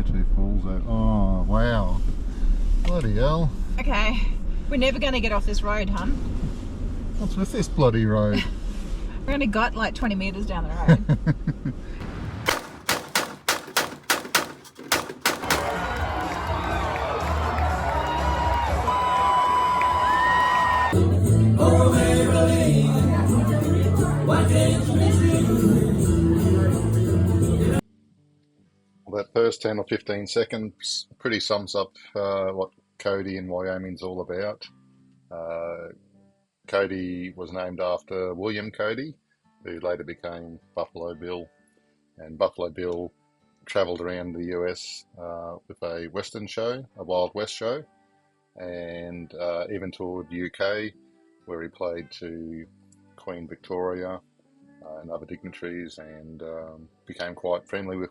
Beartooth Falls out. Oh, wow. Bloody hell. Okay, we're never going to get off this road, hun. What's with this bloody road? We only got like 20 metres down the road. Well, that first 10 or 15 seconds pretty sums up what Cody in Wyoming's all about. Cody was named after William Cody, who later became Buffalo Bill. And Buffalo Bill travelled around the US with a Western show, a Wild West show, and even toured UK, where he played to Queen Victoria and other dignitaries, and became quite friendly with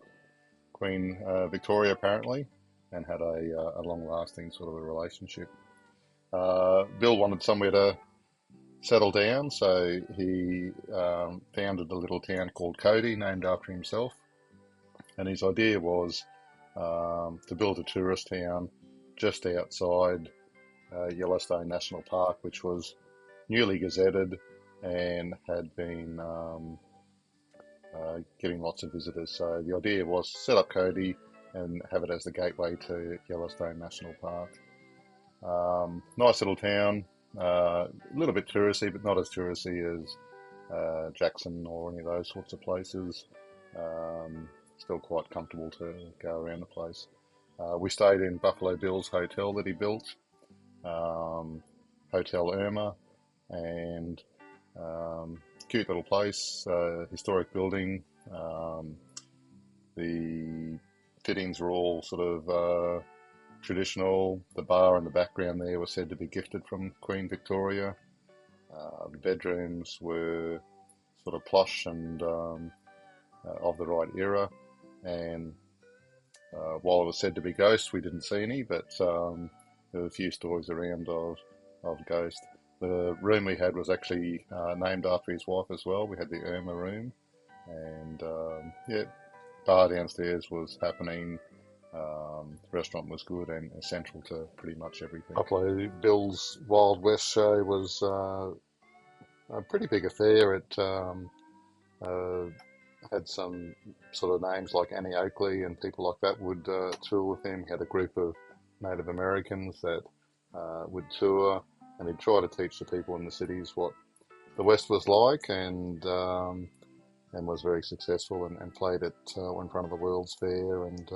Queen Victoria apparently, and had a long-lasting sort of a relationship. Bill wanted somewhere to settle down, so he founded a little town called Cody, named after himself. And his idea was to build a tourist town just outside Yellowstone National Park, which was newly gazetted and had been getting lots of visitors. So the idea was to set up Cody and have it as the gateway to Yellowstone National Park. Nice little town, a little bit touristy, but not as touristy as Jackson or any of those sorts of places. Still quite comfortable to go around the place. We stayed in Buffalo Bill's hotel that he built, Hotel Irma, and cute little place, historic building. The fittings were all sort of traditional. The bar in the background there was said to be gifted from Queen Victoria. The bedrooms were sort of plush and of the right era. And while it was said to be ghosts, we didn't see any, but there were a few stories around of ghosts. The room we had was actually named after his wife as well. We had the Irma room, and bar downstairs was happening. The restaurant was good and essential to pretty much everything. Buffalo Bill's Wild West show was a pretty big affair. It had some sort of names like Annie Oakley and people like that would tour with him. He had a group of Native Americans that would tour, and he'd try to teach the people in the cities what the West was like, and was very successful and played it in front of the World's Fair, and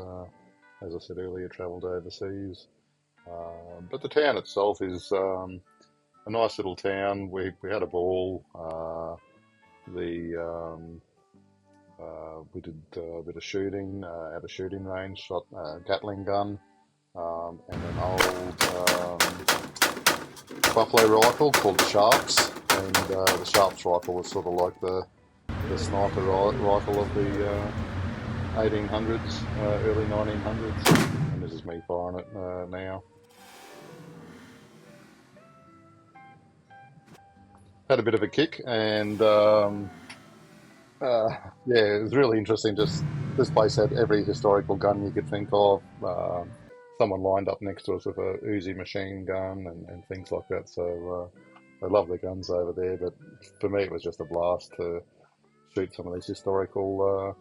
as I said earlier, travelled overseas. But the town itself is a nice little town. We had a ball. We did a bit of shooting at a shooting range, shot a Gatling gun and an old buffalo rifle called the Sharps, and the Sharps rifle was sort of like the sniper rifle of the 1800s, early 1900s, and this is me firing it now. Had a bit of a kick, and it was really interesting. Just this place had every historical gun you could think of. Someone lined up next to us with a Uzi machine gun and things like that. So I love the guns over there. But for me, it was just a blast to shoot some of these historical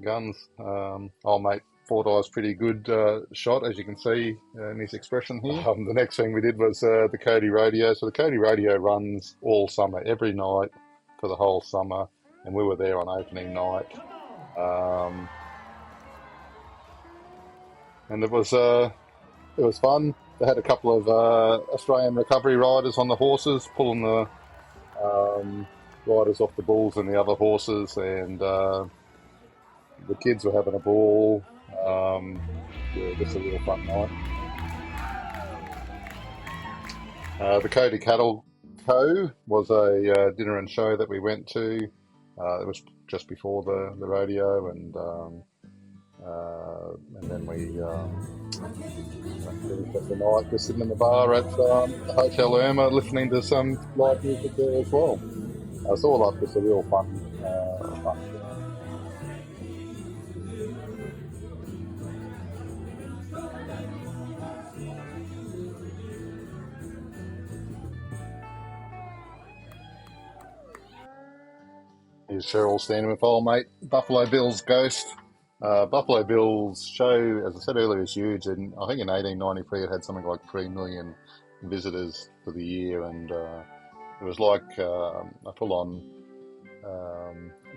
guns. Old mate thought I was pretty good shot, as you can see in his expression here. The next thing we did was the Cody Rodeo. So the Cody Rodeo runs all summer, every night for the whole summer. And we were there on opening night, and it was fun. They had a couple of Australian recovery riders on the horses, pulling the riders off the bulls and the other horses, and the kids were having a ball. Just a real fun night. The Cody Cattle Co. was a dinner and show that we went to. It was just before the rodeo, and then we finished the night just sitting in the bar at the Hotel Irma, listening to some live music there as well. It's all up, just a real fun show. Here's Cheryl standing with old mate Buffalo Bill's ghost. Buffalo Bill's show, as I said earlier, is huge, and I think in 1893 it had something like 3 million visitors for the year, and it was like a full-on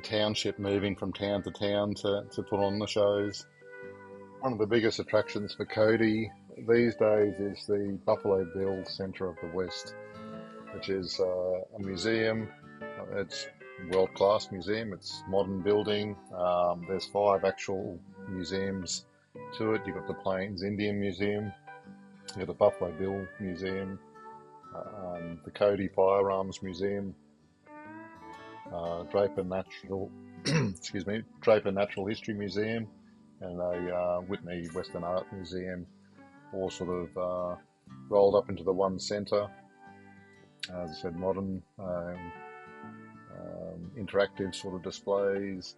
township moving from town to town to put on the shows. One of the biggest attractions for Cody these days is the Buffalo Bill Centre of the West, which is a museum. It's a world-class museum. It's a modern building. There's 5 actual museums to it. You've got the Plains Indian Museum, you've got the Buffalo Bill Museum, the Cody Firearms Museum, Draper Natural Draper Natural History Museum, and a Whitney Western Art Museum, all sort of rolled up into the one centre. As I said, modern, interactive sort of displays,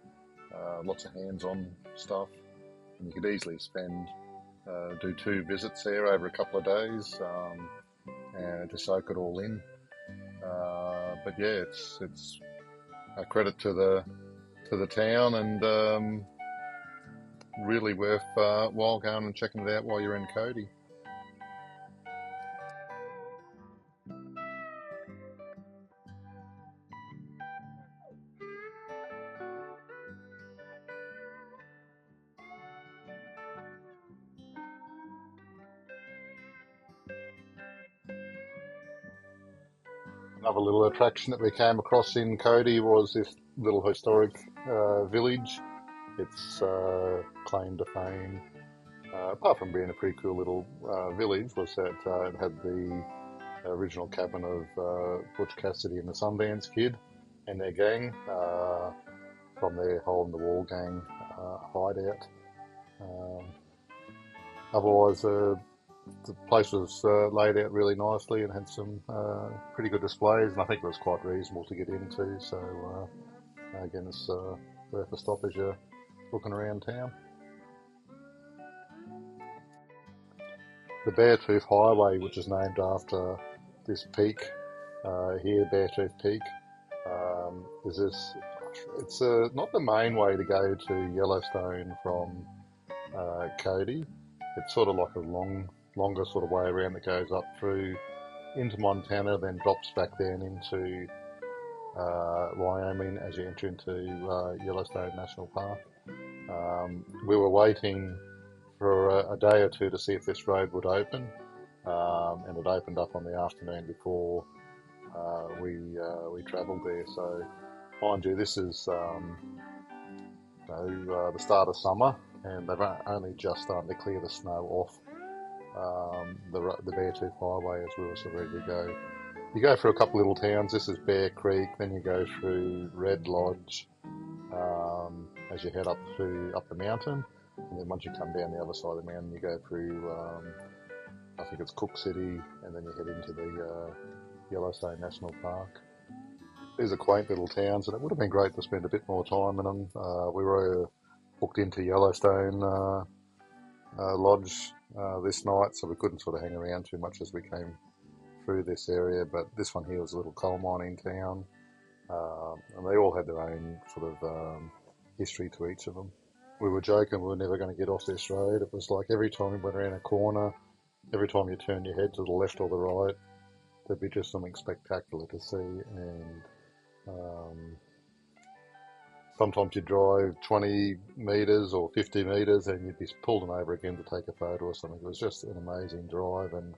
lots of hands-on stuff, and you could easily do 2 visits there over a couple of days and to soak it all in. But yeah, it's a credit to the town, and really worth while going and checking it out while you're in Cody. Another little attraction that we came across in Cody was this little historic village. Its claim to fame, apart from being a pretty cool little village, was that it had the original cabin of Butch Cassidy and the Sundance Kid and their gang from their Hole in the Wall gang hideout. Otherwise, the place was laid out really nicely and had some pretty good displays, and I think it was quite reasonable to get into. So again, it's worth a stop as you're looking around town. The Beartooth Highway, which is named after this peak here, Beartooth Peak, is this. It's not the main way to go to Yellowstone from Cody. It's sort of like a longer sort of way around that goes up through into Montana, then drops back then into Wyoming as you enter into Yellowstone National Park. We were waiting for a day or two to see if this road would open, and it opened up on the afternoon before we travelled there. So, mind you, this is the start of summer, and they've only just started to clear the snow off the Beartooth Highway as we were sort of ready to go. You go through a couple little towns. This is Bear Creek, then you go through Red Lodge as you head up the mountain, and then once you come down the other side of the mountain, you go through I think it's Cook City, and then you head into the Yellowstone National Park. These are quaint little towns, and it would have been great to spend a bit more time in them. We were booked into Yellowstone Lodge this night, so we couldn't sort of hang around too much as we came through this area, but this one here was a little coal mining town, and they all had their own sort of history to each of them. We were joking we were never going to get off this road. It was like every time we went around a corner, every time you turn your head to the left or the right, there'd be just something spectacular to see, and sometimes you'd drive 20 metres or 50 metres and you'd be pulled over again to take a photo or something. It was just an amazing drive, and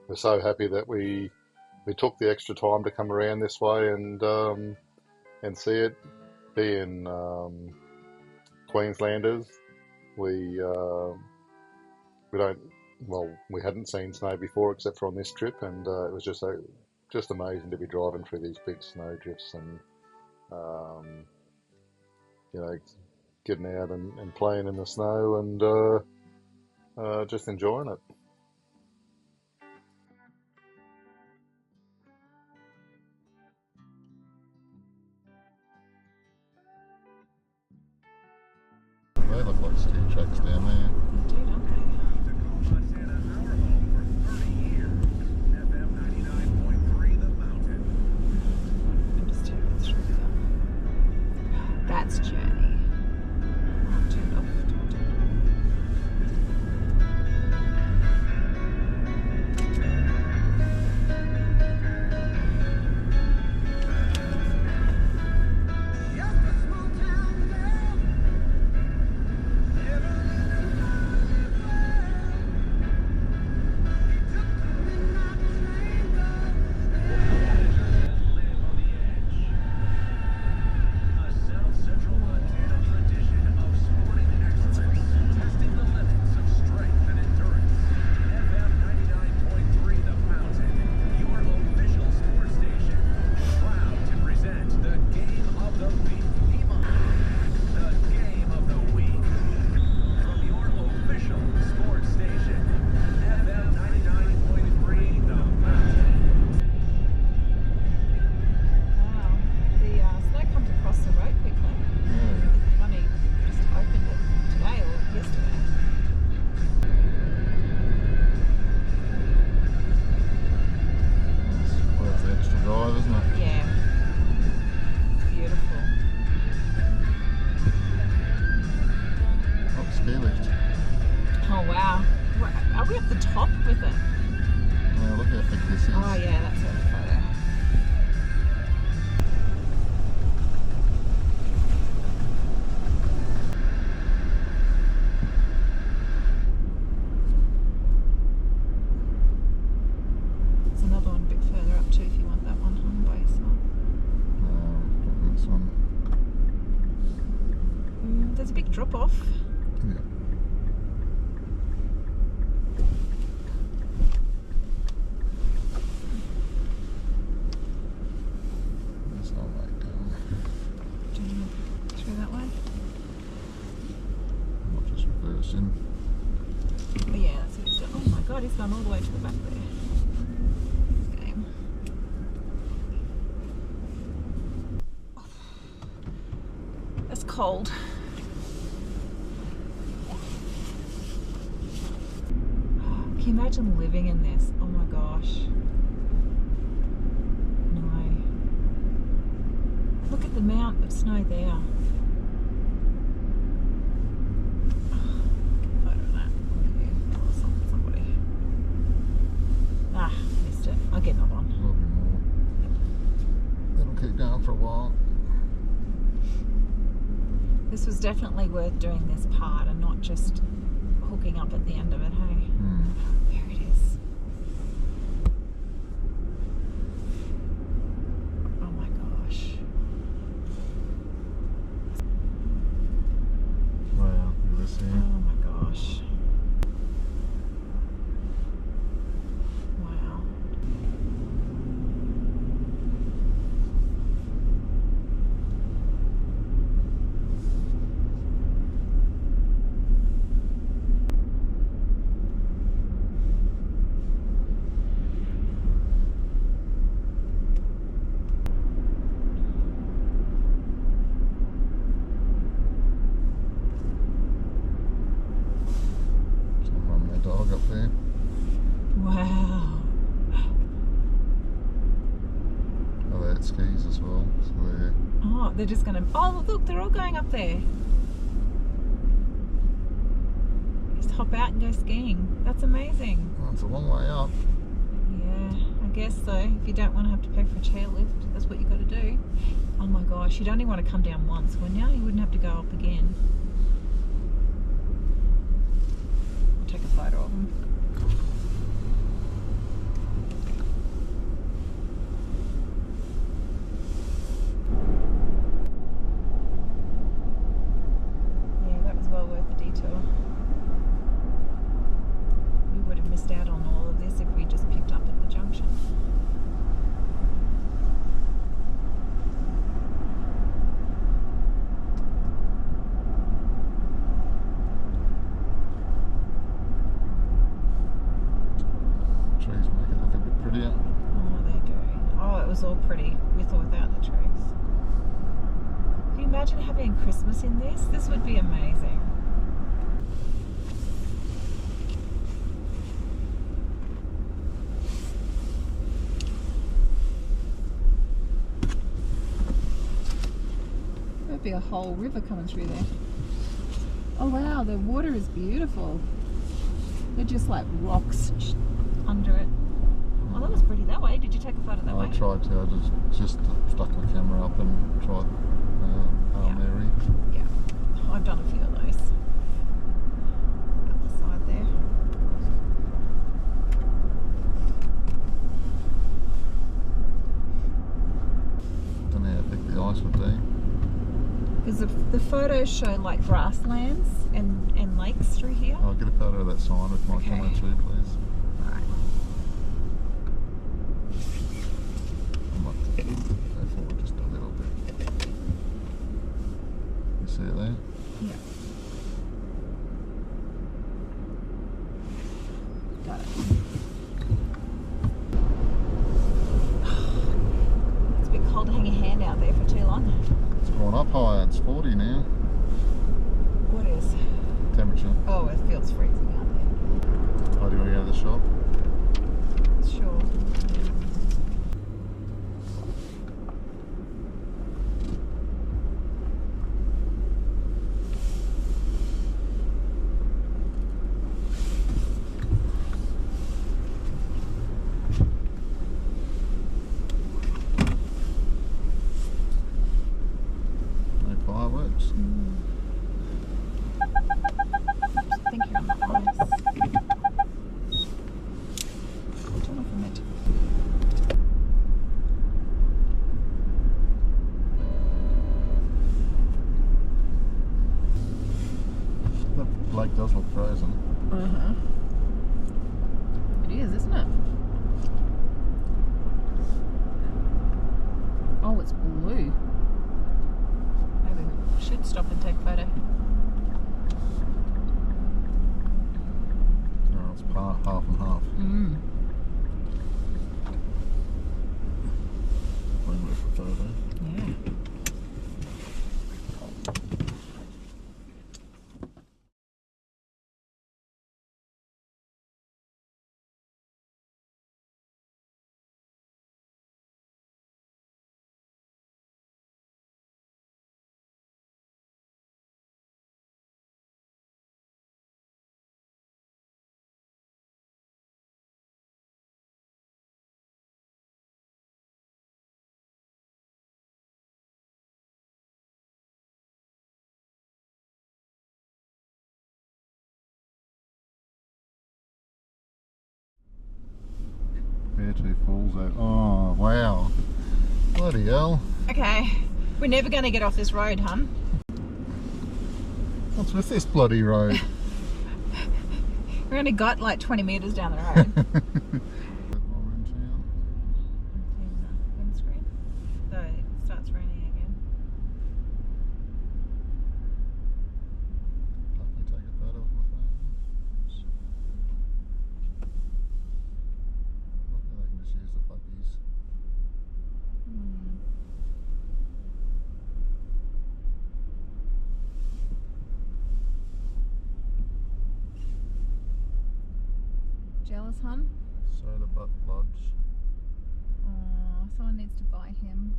we're so happy that we took the extra time to come around this way and see it. Being Queenslanders, we hadn't seen snow before except for on this trip, and it was just amazing to be driving through these big snow drifts and getting out and playing in the snow and just enjoying it. They look like ski tracks down there. They do, don't they? I'm just tearing through them. ski lift. Oh wow. Are we up the top with it? Yeah, look how thick this is. Oh yeah, that's a photo. There's another one a bit further up too if you want that one on by yourself. This one. There's a big drop off. Yeah. There's no way down. Do you want to through that way? Not just reversing. Oh, yeah, that's what he's done. Oh my god, he's gone all the way to the back there. Game. That's cold. Can you imagine living in this? Oh my gosh. No. Look at the amount of snow there. Photo of that. Yeah, or somebody. Ah, missed it. I'll get another one. There'll be more. That'll keep going for a while. This was definitely worth doing this part and not just hooking up at the end of it, hey? There it is. Oh my gosh. Wow, look at this here. Oh my gosh. Wow. Someone running their dog up there. Wow. Oh, they had skis as well. So they're Oh, they're just gonna. Oh, look, they're all going up there. Just hop out and go skiing. That's amazing. it's a long way up. Yeah, I guess so. If you don't want to have to pay for a chairlift, that's what you got to do. Oh my gosh, you'd only want to come down once, wouldn't you? You wouldn't have to go up again. I'll take a photo of them. Yeah, that was well worth the detour. We would have missed out on all of this if we just picked up at the junction. Trees make it look a bit prettier. Oh, they do. Oh, it was all pretty with or without the trees. Can you imagine having Christmas in this? This would be amazing. There'd be a whole river coming through there. Oh wow, the water is beautiful. They're just like rocks under it. Oh, that was pretty that way. Did you take a photo that way? I tried to. I just stuck my camera up and tried Hail Yeah. Mary. Yeah, I've done a few of those. Up the side there. Don't know how thick the ice would be. Because the photos show like grasslands and lakes through here. I'll get a photo of that sign with my Okay. camera too, please. Alright. I might go forward just a little bit. You see it there? Yeah. Got it. It's a bit cold to hang your hand out there for too long. It's gone up higher. It's 40 now. What is? Temperature. Oh, it feels freezing out there. Oh, do you want to go to the shop? Sure. lake does look frozen. It is, isn't it? Oh, it's blue. Maybe we should stop and take a photo. Oh, it's half and half. Wait for a photo. Yeah. Beartooth Falls out. Oh, wow. Bloody hell. Okay, we're never going to get off this road, hun. What's with this bloody road? We only got like 20 metres down the road. Windscreen. So it starts raining again. Let me take a photo of my phone. I think I can just use the buggies. Jealous, hun? Soda Butt Lodge. Oh, someone needs to buy him.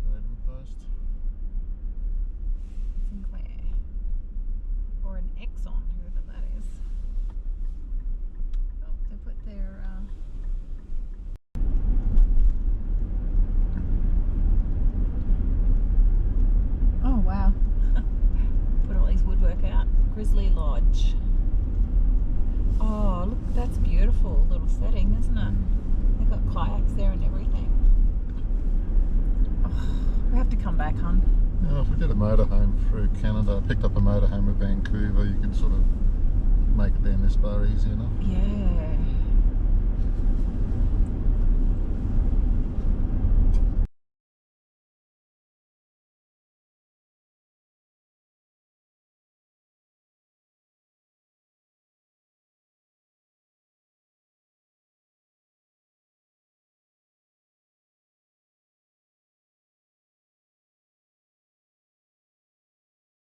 Trading Post. Sinclair. Or an Exxon, whoever that is. Oh, they put their oh wow. Put all these woodwork out. Grizzly Lodge. Oh, look, that's beautiful little setting, isn't it? They've got kayaks there and everything. Oh, we have to come back, hun. Yeah, if we did a motorhome through Canada, picked up a motorhome in Vancouver, you can sort of make it down this far easy enough. Yeah.